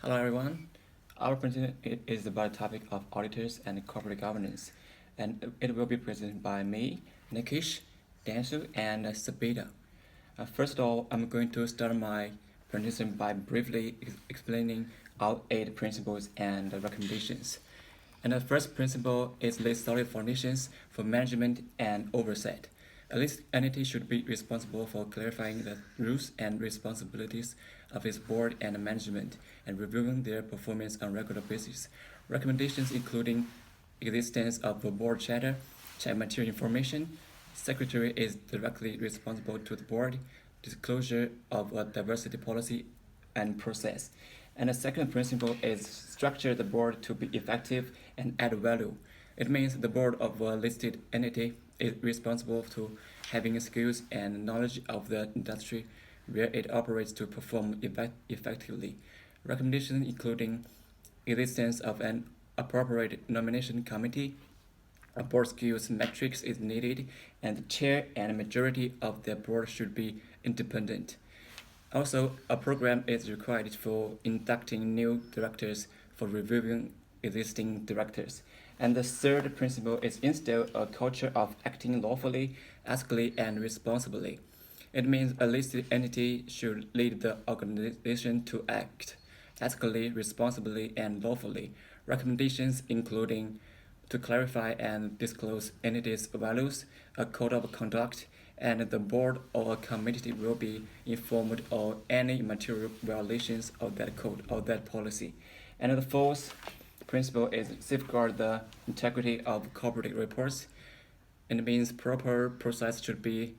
Hello everyone. Our presentation is about the topic of auditors and corporate governance, and it will be presented by me, Nikish, Dansu, and Sabita. First of all, I'm going to start my presentation by briefly explaining our 8 principles and recommendations. And the first principle is lay solid foundations for management and oversight. A listed entity should be responsible for clarifying the rules and responsibilities of its board and management and reviewing their performance on a regular basis. Recommendations including existence of a board charter, check material information, secretary is directly responsible to the board, disclosure of a diversity policy and process. And the second principle is structure the board to be effective and add value. It means the board of a listed entity is responsible to having skills and knowledge of the industry where it operates to perform effectively. Recommendations including existence of an appropriate nomination committee, a board skills matrix is needed, and the chair and majority of the board should be independent. Also, a program is required for inducting new directors for reviewing existing directors. And the third principle is instill a culture of acting lawfully, ethically, and responsibly. It means a listed entity should lead the organization to act ethically, responsibly, and lawfully. Recommendations including to clarify and disclose entities' values, a code of conduct, and the board or committee will be informed of any material violations of that code or that policy. And the fourth principle is safeguard the integrity of corporate reports. It means proper process should be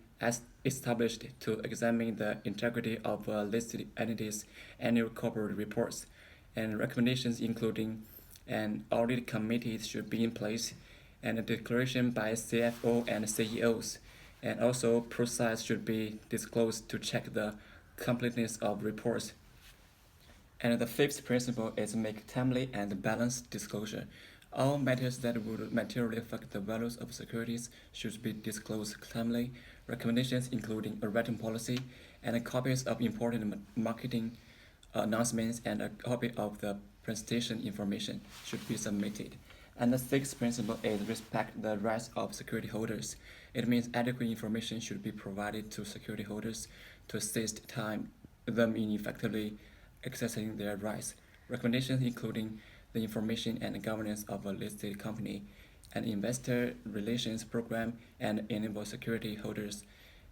established to examine the integrity of listed entities' annual corporate reports. And recommendations including an audit committee should be in place, and a declaration by CFO and CEOs. And also, process should be disclosed to check the completeness of reports. And the fifth principle is make timely and balanced disclosure. All matters that would materially affect the values of securities should be disclosed timely. Recommendations including a written policy and copies of important marketing announcements and a copy of the presentation information should be submitted. And the sixth principle is respect the rights of security holders. It means adequate information should be provided to security holders to assist them in effectively accessing their rights. Recommendations including the information and governance of a listed company, an investor relations program, and enable security holders.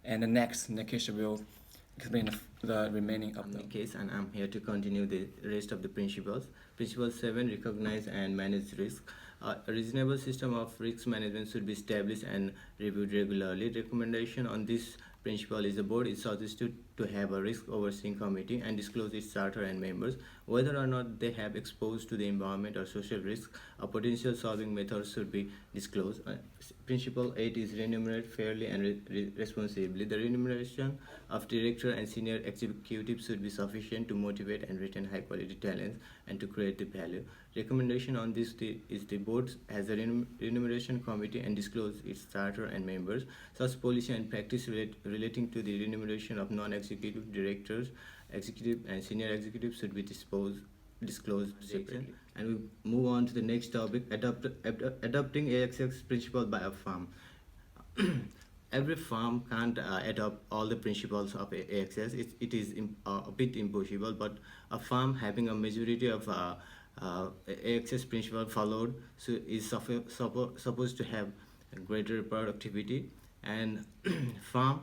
And next, Nikish will explain the remaining of the case, and I'm here to continue the rest of the principles. Principle 7, recognize and manage risk. A reasonable system of risk management should be established and reviewed regularly. Recommendation on this principle is the board is suggested to have a risk overseeing committee and disclose its charter and members whether or not they have exposed to the environment or social risk. A potential solving method should be disclosed. Principle 8 is remunerate fairly and responsibly. The remuneration of director and senior executives should be sufficient to motivate and retain high quality talents and to create the value. Recommendation on this is the board has a remuneration committee and disclose its charter and members. Such policy and practice relating to the remuneration of non-executive directors, executive and senior executives should be disclosed separately. And we move on to the next topic, adopting AXX principle by a firm. Every firm can't adopt all the principles of AXS. It is a bit impossible, but a firm having a majority of AXS principle followed is supposed to have greater productivity and firm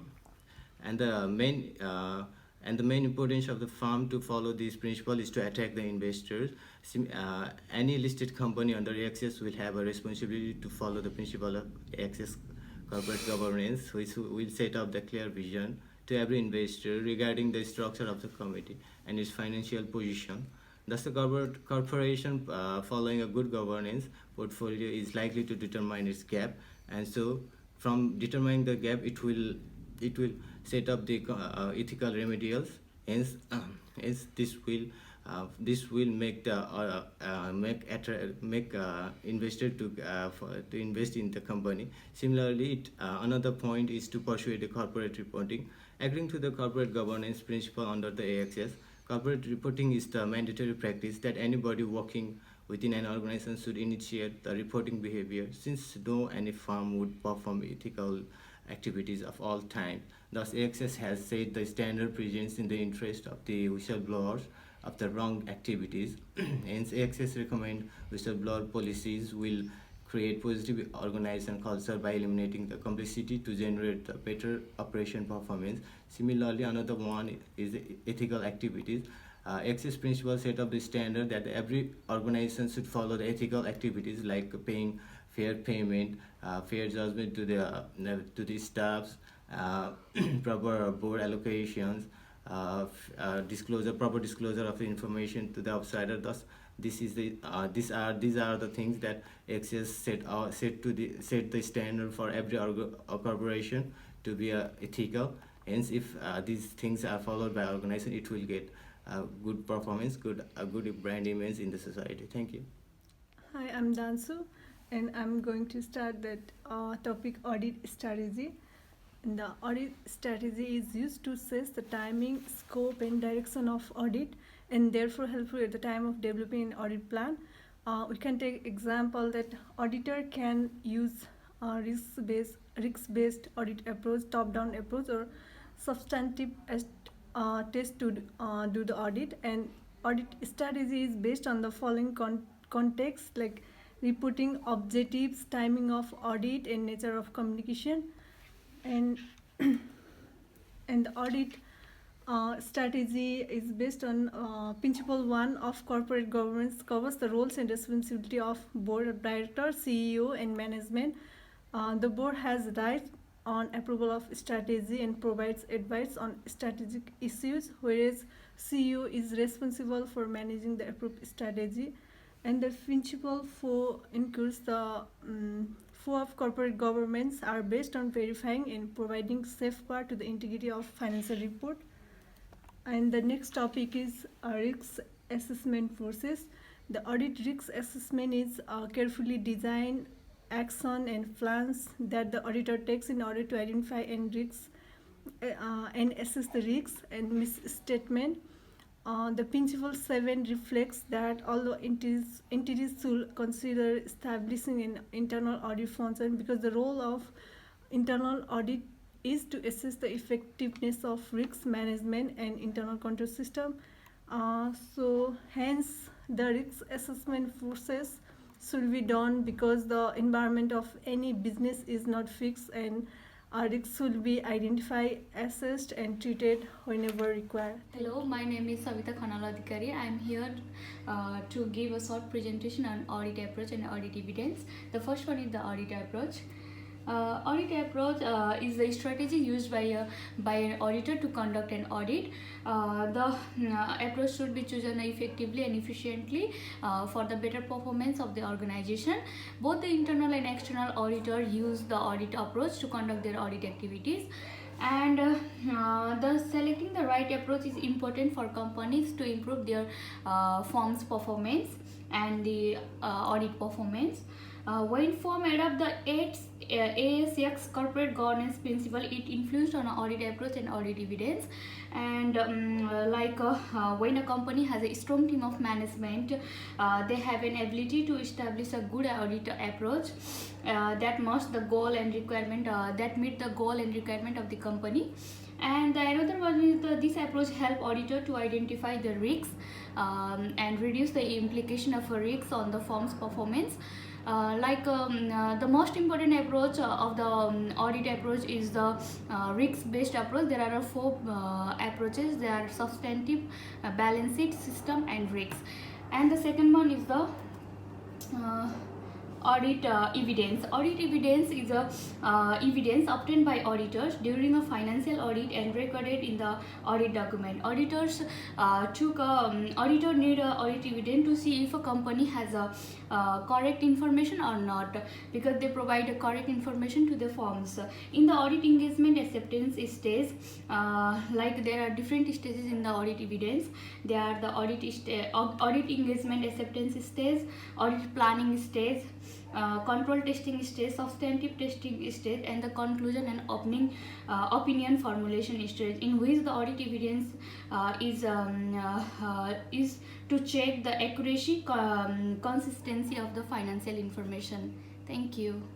and the main importance of the firm to follow this principle is to attract the investors. Any listed company under AXS will have a responsibility to follow the principle of AXS corporate governance, which will set up the clear vision to every investor regarding the structure of the committee and its financial position. Thus, the corporation following a good governance portfolio is likely to determine its gap, and so from determining the gap, it will set up the ethical remedials. Hence, this will make the investor to invest in the company. Similarly, another point is to persuade the corporate reporting. According to the corporate governance principle under the AXS, Corporate reporting is the mandatory practice that anybody working within an organization should initiate the reporting behavior, since no any firm would perform ethical activities of all time. Thus, AXS has set the standard presents in the interest of the whistleblowers of the wrong activities. Hence, AXS recommend whistleblower policies will create positive organization culture by eliminating the complexity to generate the better operation performance. Similarly, another one is ethical activities. Access principles set up the standard that every organization should follow the ethical activities like paying fair payment, fair judgment to the staffs, proper board allocations, proper disclosure of information to the outsider. Thus, these are the things that Access set the standard for every corporation to be ethical. Hence, if these things are followed by organization, it will get good performance, good brand image in the society. Thank you. Hi, I'm Dansu, and I'm going to start that topic audit strategy. And the audit strategy is used to assess the timing, scope, and direction of audit, and therefore helpful at the time of developing an audit plan. We can take example that auditor can use risk-based audit approach, top-down approach, or substantive test to do the audit. And audit strategy is based on the following context, like reporting objectives, timing of audit, and nature of communication. And and the audit strategy is based on principle 1 of corporate governance, covers the roles and responsibility of board of directors, CEO, and management. The board has right on approval of strategy and provides advice on strategic issues, whereas CEO is responsible for managing the approved strategy. And the principle 4 includes the 4 of corporate governance are based on verifying and providing safeguard to the integrity of financial report. And the next topic is risk assessment process. The audit risk assessment is carefully designed action and plans that the auditor takes in order to identify and and assess the risks and misstatement. The principle 7 reflects that although entities should consider establishing an internal audit function, because the role of internal audit is to assess the effectiveness of risk management and internal control system. So hence the risk assessment process should be done because the environment of any business is not fixed, and risks should be identified, assessed, and treated whenever required. Hello, my name is Savita Khanala-Adhikari. I am here to give a short presentation on audit approach and audit evidence. The first one is the audit approach. Audit approach is the strategy used by an auditor to conduct an audit. The approach should be chosen effectively and efficiently for the better performance of the organization. Both the internal and external auditor use the audit approach to conduct their audit activities. And the selecting the right approach is important for companies to improve their firm's performance and the audit performance. When firm adopt the ASX corporate governance principle, it influenced on audit approach and audit evidence. And when a company has a strong team of management, they have an ability to establish a good audit approach that meets the goal and requirement of the company. And the another one is this approach help auditor to identify the risks and reduce the implication of a risk on the firm's performance. The most important approach of the audit approach is the risk-based approach. There are 4 approaches. They are substantive, balance sheet, system, and risks. And the second one is the audit evidence. Audit evidence is evidence obtained by auditors during a financial audit and recorded in the audit document. Auditors auditor need audit evidence to see if a company has correct information or not, because they provide correct information to the firms. In the audit engagement acceptance stage, there are different stages in the audit evidence. There are the audit engagement acceptance stage, audit planning stage, control testing stage, substantive testing stage, and the conclusion and opening opinion formulation stage, in which the audit evidence is to check the accuracy, consistency of the financial information. Thank you.